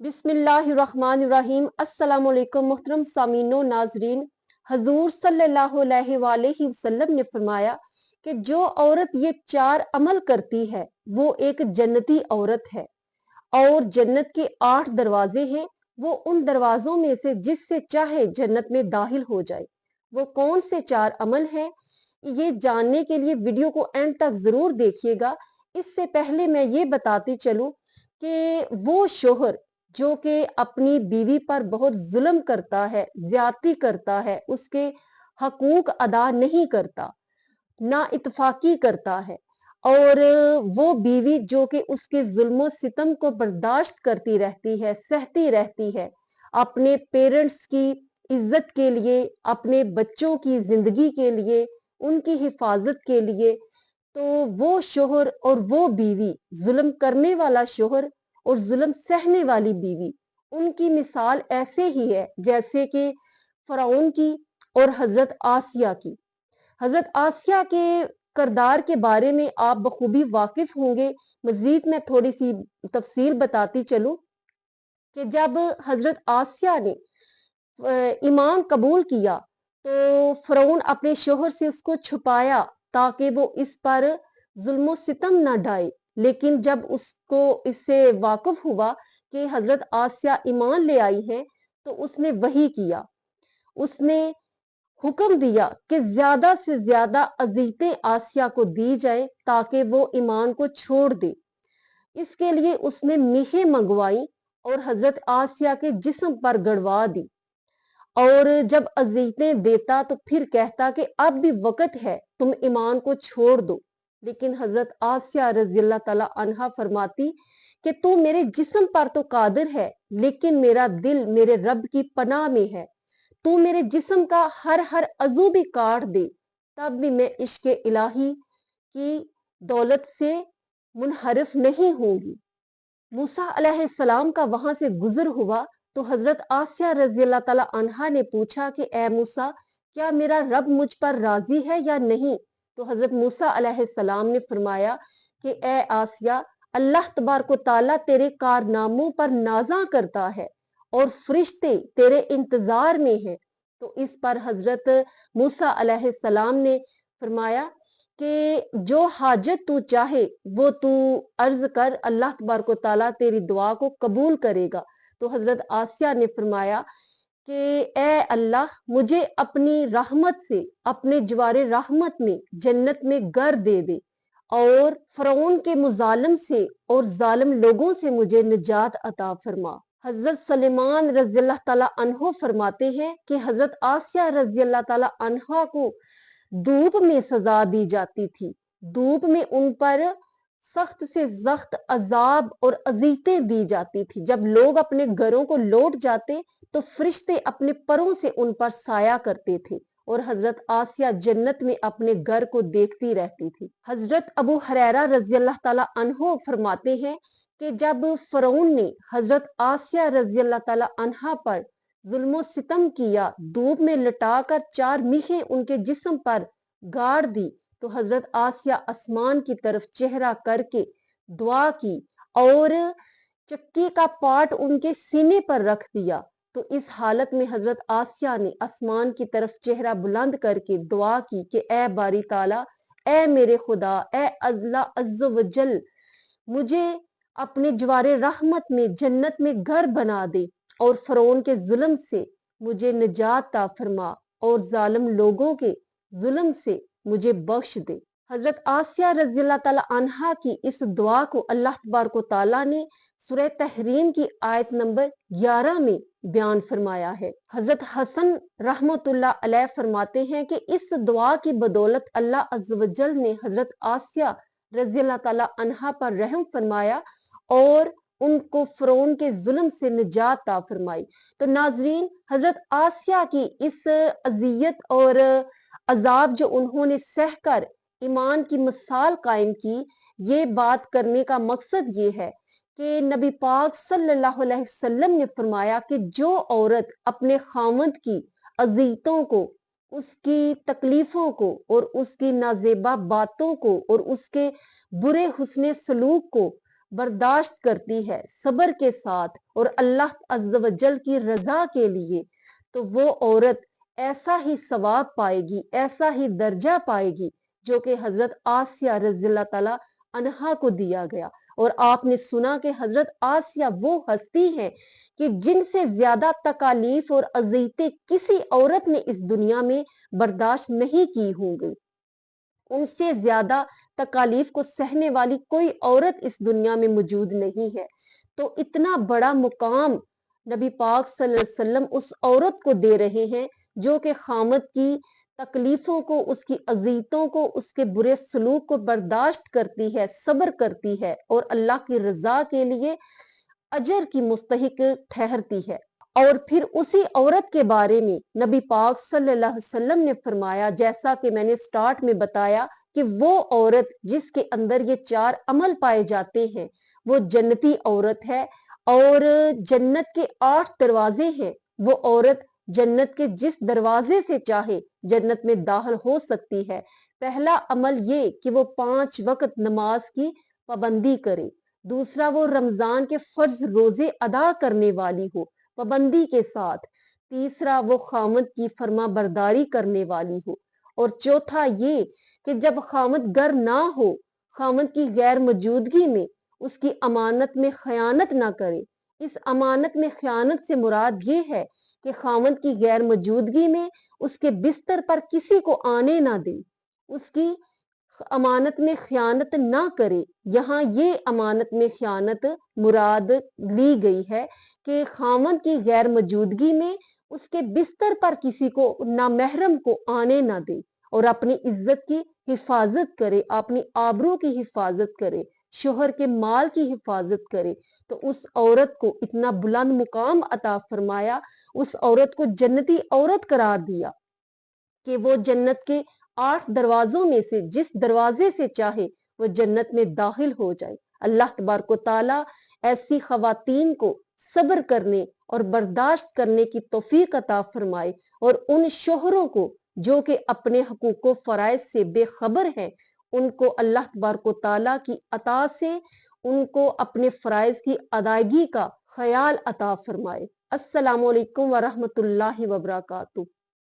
बिस्मिल्लाहिर्रहमानिर्रहीम। अस्सलाम वालेकुम मोहतरम सामीनो नाजरीन। हजूर सल्लल्लाहु अलैहि वसल्लम ने फरमाया कि जो औरत ये 4 अमल करती है वो एक जन्नती औरत है। और जन्नत के 8 दरवाजे हैं, वो उन दरवाजों में से जिससे चाहे जन्नत में दाखिल हो जाए। वो कौन से 4 अमल हैं, ये जानने के लिए वीडियो को एंड तक जरूर देखिएगा। इससे पहले मैं ये बताती चलूं कि वो शोहर जो कि अपनी बीवी पर बहुत जुल्म करता है, ज्यादती करता है, उसके हकूक अदा नहीं करता, ना इत्फाकी करता है, और वो बीवी जो कि उसके जुल्म सितम को बर्दाश्त करती रहती है, सहती रहती है, अपने पेरेंट्स की इज्जत के लिए, अपने बच्चों की जिंदगी के लिए, उनकी हिफाजत के लिए, तो वो शोहर और वो बीवी, जुल्म करने वाला शोहर और जुल्म सहने वाली बीवी, उनकी मिसाल ऐसे ही है जैसे कि फराउन की और हजरत आसिया की। हजरत आसिया के किरदार के बारे में आप बखूबी वाकिफ होंगे। मजीद मैं थोड़ी सी तफसील बताती चलूं कि जब हजरत आसिया ने ईमान कबूल किया तो फरौन अपने शोहर से उसको छुपाया ताकि वो इस पर जुल्म सितम न ढाए। लेकिन जब उसको इससे वाकिफ हुआ कि हजरत आसिया ईमान ले आई है तो उसने वही किया। उसने हुक्म दिया कि ज्यादा से ज्यादा अजीतें आसिया को दी जाए ताकि वो ईमान को छोड़ दे। इसके लिए उसने मीखें मंगवाई और हजरत आसिया के जिस्म पर गड़वा दी। और जब अजीतें देता तो फिर कहता कि अब भी वक्त है, तुम ईमान को छोड़ दो। लेकिन हजरत आसिया रज़ी अल्लाह तआला अन्हा फरमाती कि तू मेरे जिस्म पर तो कादिर है, लेकिन मेरा दिल मेरे रब की पनाह में है। तू मेरे जिस्म का हर हर अजू भी काट दे, तब भी मैं इश्क इलाही की दौलत से मुनहरिफ नहीं होंगी। मूसा अलैहिस्सलाम का वहां से गुजर हुआ तो हजरत आसिया रज़ी अल्लाह तआला अन्हा ने पूछा कि ए मूसा, क्या मेरा रब मुझ पर राजी है या नहीं? तो हजरत मूसा अलैहिस्सलाम ने फरमाया कि ए आसिया, अल्लाह तबारक ताला तेरे कारनामों पर नाजा करता है और फरिश्ते तेरे इंतजार में हैं। तो इस पर हजरत मूसा अलैहिस्सलाम ने फरमाया कि जो हाजत तू चाहे वो तू अर्ज कर, अल्लाह तबारक ताला तेरी दुआ को कबूल करेगा। तो हजरत आसिया ने फरमाया कि ए अल्लाह, मुझे अपनी रहमत से अपने जवारे रहमत में जन्नत में घर दे दे और फरौन के मुजालिम से और जालिम लोगों से मुझे निजात अता फरमा। हजरत सलेमान रज़ी अल्लाह तआला अन्हो फरमाते हैं कि हजरत आसिया रज़ी अल्लाह तआला अन्हा को धूप में सजा दी जाती थी। धूप में उन पर सख्त से सख्त अजाब और अजीतें दी जाती थी। जब लोग अपने घरों को लौट जाते तो फरिश्ते अपने परों से उन पर साया करते थे और हजरत आसिया जन्नत में अपने घर को देखती रहती थी। हजरत अबू हुरैरा रज़ी अल्लाह तआला अन्हो फरमाते हैं कि जब फरौन ने हजरत आसिया रज़ी अल्लाह तआला अन्हा पर जुल्म सितम किया, धूप में लटाकर 4 मीखें उनके जिस्म पर गाड़ दी, तो हजरत आसिया आसमान की तरफ चेहरा करके दुआ की और चक्की का पाट उनके सीने पर रख दिया। तो इस हालत में हजरत आसिया ने आसमान की तरफ चेहरा बुलंद करके दुआ की कि ए बारी ताला, ए मेरे खुदा, ए अल्लाह अज़्ज़ व जल, मुझे अपने जवारे रहमत में जन्नत में घर बना दे और फरौन के जुल्म से मुझे निजात ता फरमा और जालिम लोगों के जुल्म से मुझे बख्श दे। हजरत आसिया रज़ी अल्लाह तआला अन्हा की इस दुआ को अल्लाह तबारक ताला ने सूरह तहरीम की आयत नंबर 11 में बयान फरमाया है। हजरत हसन रहमतुल्लाह अलैह फरमाते हैं कि इस दुआ की बदौलत अल्लाह अज़्ज़ व जल ने हजरत आसिया रज़ी अल्लाह तआला अन्हा पर रहम फरमाया और उनको फरौन के जुल्म से निजात ता फरमाई। तो नाजरीन, हजरत आसिया की इस अजियत और अजाब जो उन्होंने सहकर ईमान की मिसाल कायम की, ये बात करने का मकसद ये है कि नबी पाक सल्लल्लाहु अलैहि वसल्लम ने फरमाया कि जो औरत अपने खामद की अजीतों को, उसकी तकलीफों को और उसकी नाजेबा बातों को और उसके बुरे हुस्ने सलूक को बर्दाश्त करती है सब्र के साथ और अल्लाह अज़्ज़ व जल की रजा के लिए, तो वो औरत ऐसा ही सवाब पाएगी, ऐसा ही दर्जा पाएगी जो कि हजरत आसिया रज़ियल्लाहु ताला अनहा को दिया गया। और आपने सुना कि हजरत आसिया वो हस्ती है कि जिनसे ज्यादा तकालीफ और अज़ीतें किसी औरत ने इस दुनिया में बर्दाश्त नहीं की होंगी। उनसे ज्यादा तकालीफ को सहने वाली कोई औरत इस दुनिया में मौजूद नहीं है। तो इतना बड़ा मुकाम नबी पाक सल्लल्लाहु अलैहि वसल्लम उस औरत को दे रहे हैं जो कि खामद की तकलीफों को, उसकी अजीतों को, उसके बुरे सलूक को बर्दाश्त करती है, सब्र करती है और अल्लाह की रजा के लिए अजर की मुस्तहिक ठहरती है। और फिर उसी औरत के बारे में नबी पाक सल्लल्लाहु अलैहि वसल्लम ने फरमाया, जैसा कि मैंने स्टार्ट में बताया, कि वो औरत जिसके अंदर ये 4 अमल पाए जाते हैं वो जन्नती औरत है। और जन्नत के 8 दरवाजे हैं। वो औरत जन्नत के जिस दरवाजे से चाहे जन्नत में दाखिल हो सकती है। पहला अमल ये कि वो 5 वक्त नमाज की पाबंदी करे। दूसरा, वो रमजान के फर्ज रोजे अदा करने वाली हो पाबंदी के साथ। तीसरा, वो खामद की फर्मा बरदारी करने वाली हो। और चौथा ये कि जब खामद घर ना हो, खामद की गैर मौजूदगी में उसकी अमानत में खयानत ना करे। इस अमानत में खयानत से मुराद ये है कि खामद की गैर मौजूदगी में उसके बिस्तर पर किसी को आने ना दे, उसकी अमानत में खयानत ना करे। यहाँ ये अमानत में खयानत मुराद ली गई है कि खामद की गैर मौजूदगी में उसके बिस्तर पर किसी को नामहरम को आने ना दे और अपनी इज्जत की हिफाजत करे, अपनी आबरू की हिफाजत करे, शोहर के माल की हिफाजत करे। तो उस औरत को इतना बुलंद मुकाम अता फरमाया, उस औरत को जन्नती औरत करार दिया कि वो जन्नत के 8 दरवाजों में से जिस दरवाजे से चाहे वो जन्नत में दाखिल हो जाए। अल्लाह तबारक ताला ऐसी खवातीन को सब्र करने और बर्दाश्त करने की तौफीक अता फरमाए और उन शोहरों को जो कि अपने हकूक व फराइज से बेखबर हैं, उनको अल्लाह तबारक ताला की अता से उनको अपने फराइज की अदायगी का ख्याल अता फरमाए। अस्सलामु अलैकुम व रहमतुल्लाहि व बरकातुहू।